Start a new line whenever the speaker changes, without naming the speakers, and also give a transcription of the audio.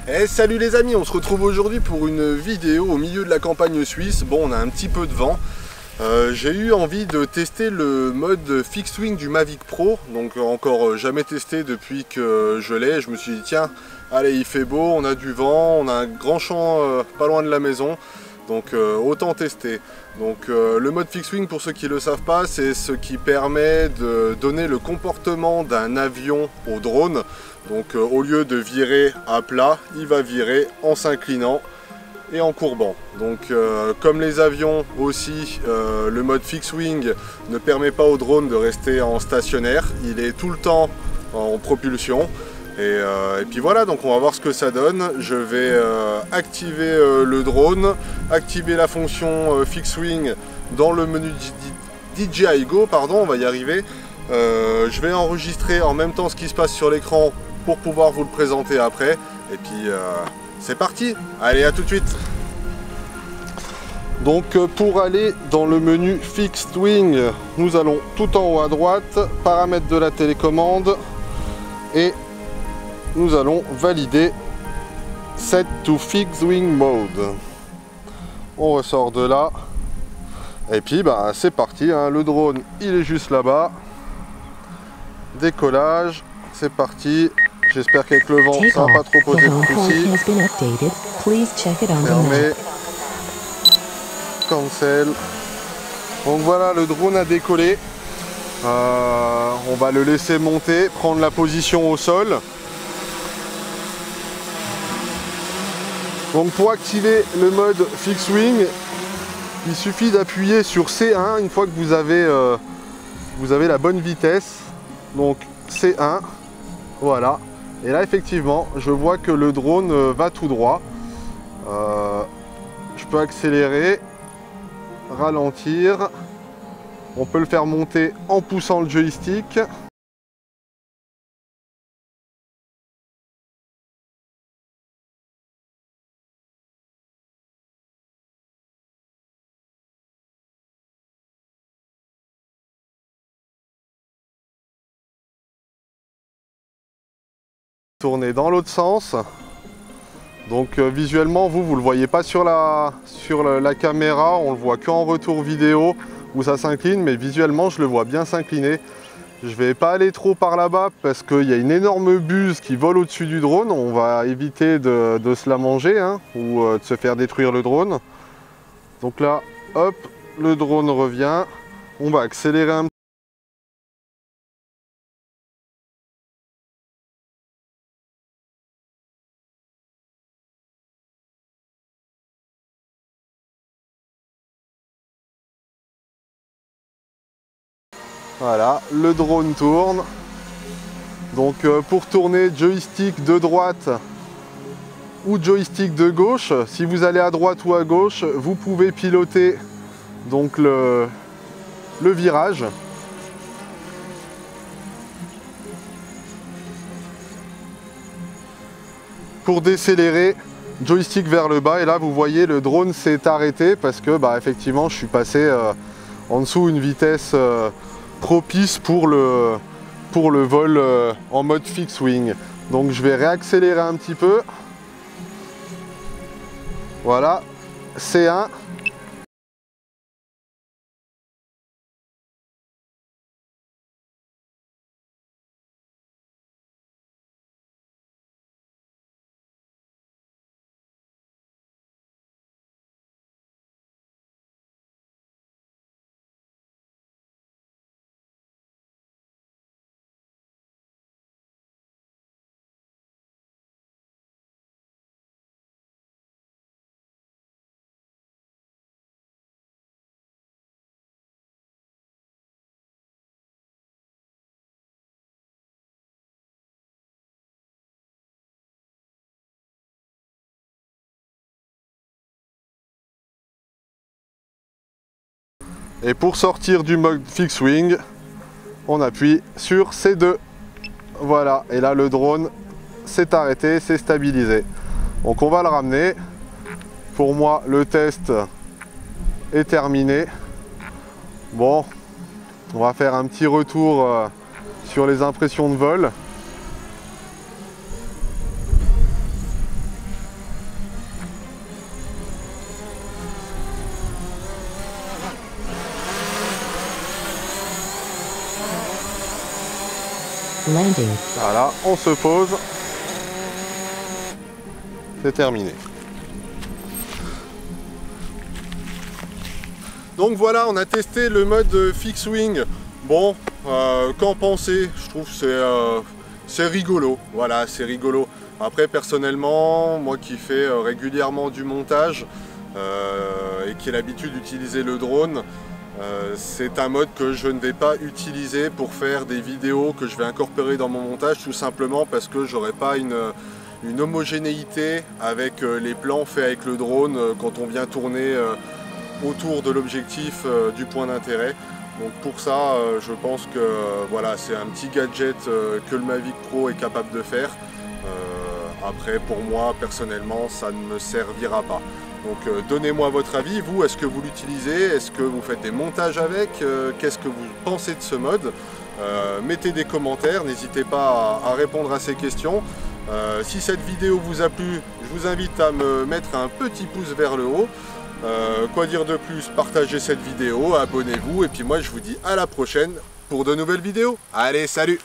Et salut les amis, on se retrouve aujourd'hui pour une vidéo au milieu de la campagne suisse. Bon, on a un petit peu de vent. J'ai eu envie de tester le mode fixed wing du Mavic Pro, donc encore jamais testé depuis que je l'ai. Je me suis dit tiens, allez, il fait beau, on a du vent, on a un grand champ pas loin de la maison, donc autant tester. Donc le mode fixed wing, pour ceux qui ne le savent pas, c'est ce qui permet de donner le comportement d'un avion au drone. Donc au lieu de virer à plat, il va virer en s'inclinant et en courbant. Donc comme les avions aussi, le mode fixed wing ne permet pas au drone de rester en stationnaire, il est tout le temps en propulsion. Et puis voilà, donc on va voir ce que ça donne. Je vais activer le drone, activer la fonction fixed wing dans le menu DJI Go, pardon, on va y arriver. Je vais enregistrer en même temps ce qui se passe sur l'écran pour pouvoir vous le présenter après. Et puis c'est parti, allez, à tout de suite. Donc pour aller dans le menu fixed wing, nous allons tout en haut à droite, paramètres de la télécommande, et nous allons valider Set to Fixed Wing Mode. On ressort de là. Et puis bah, c'est parti, hein. Le drone il est juste là-bas. Décollage, c'est parti. J'espère qu'avec le vent ça va pas trop poser de soucis. Fermé. Cancel. Donc voilà, le drone a décollé. On va le laisser monter, prendre la position au sol. Donc pour activer le mode fixed wing, il suffit d'appuyer sur C1 une fois que vous avez la bonne vitesse. Donc C1, voilà. Et là effectivement, je vois que le drone va tout droit. Je peux accélérer, ralentir. On peut le faire monter en poussant le joystick. Tourner dans l'autre sens. Donc visuellement vous le voyez pas sur la caméra, on le voit qu'en retour vidéo où ça s'incline, mais visuellement je le vois bien s'incliner. Je vais pas aller trop par là-bas parce qu'il y a une énorme buse qui vole au-dessus du drone. On va éviter de se la manger, hein, ou de se faire détruire le drone. Donc là, hop, le drone revient. On va accélérer un peu. Voilà, le drone tourne. Donc pour tourner, joystick de droite ou joystick de gauche. Si vous allez à droite ou à gauche, vous pouvez piloter donc le virage. Pour décélérer, joystick vers le bas, et là vous voyez le drone s'est arrêté parce que bah, effectivement je suis passé en dessous une vitesse propice pour le vol en mode fixed wing. Donc je vais réaccélérer un petit peu. Voilà, C1. Et pour sortir du mode fixed wing, on appuie sur C2. Voilà, et là le drone s'est arrêté, s'est stabilisé. Donc on va le ramener. Pour moi, le test est terminé. Bon, on va faire un petit retour sur les impressions de vol.
Landing.
Voilà, on se pose. C'est terminé. Donc voilà, on a testé le mode fixed wing. Bon, qu'en penser? Je trouve que c'est rigolo. Voilà, c'est rigolo. Après, personnellement, moi qui fais régulièrement du montage et qui ai l'habitude d'utiliser le drone, c'est un mode que je ne vais pas utiliser pour faire des vidéos que je vais incorporer dans mon montage, tout simplement parce que j'aurai pas une homogénéité avec les plans faits avec le drone quand on vient tourner autour de l'objectif du point d'intérêt. Donc pour ça, je pense que voilà, c'est un petit gadget que le Mavic Pro est capable de faire. Après, pour moi, personnellement, ça ne me servira pas. Donc donnez-moi votre avis, vous, est-ce que vous l'utilisez? Est-ce que vous faites des montages avec? Qu'est-ce que vous pensez de ce mode? Mettez des commentaires, n'hésitez pas à répondre à ces questions. Si cette vidéo vous a plu, je vous invite à me mettre un petit pouce vers le haut. Quoi dire de plus? Partagez cette vidéo, abonnez-vous, et puis moi je vous dis à la prochaine pour de nouvelles vidéos. Allez, salut!